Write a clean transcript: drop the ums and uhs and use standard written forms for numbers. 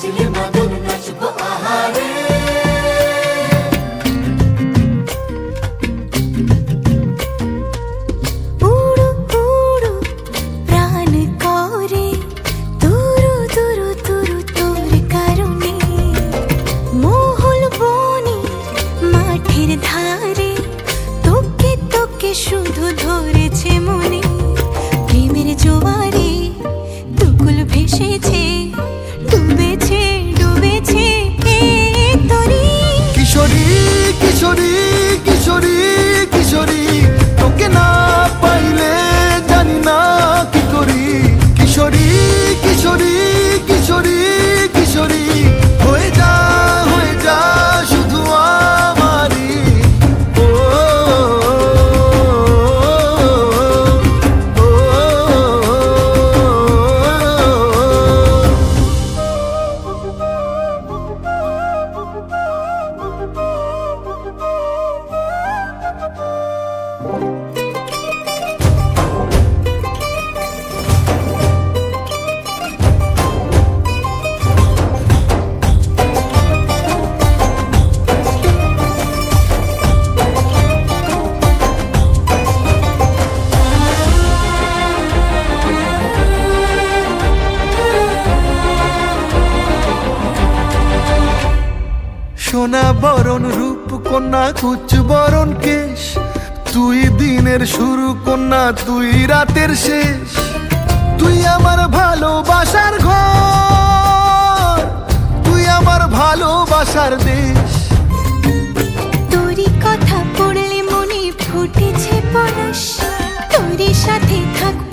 বাজলে মাদল নাচবো আহারে। উড়ু উড়ু প্রাণ করে তুরু তুরু তুরু তোর কারণে, মহল বনে মাঠের ধারে তোকে তোকে শুধু ধরেছে মনে। প্রেমের জোয়ারে দুকুল ভেসেছে, ডুবেছে ডুবেছে এই তরি। কিশোরী কিশোরী কিশোরী কিশোরী, তোকে না পাইলে জানি না কি করি। কিশোরী কিশোরী কিশোরী কিশোরী, হয়ে যা শুধু আমারই। ও সোনা বরণ রূপ কন্যা কুচ বরণ কেশ, তুই দিনের শুরু কন্যা তুই রাতের শেষ। তুই আমার ভালোবাসার ঘর, তুই আমার ভালোবাসার দেশ। তোরই কথা পড়লে মনে ফুটেছে পরশ, তোরই সাথে থাকবো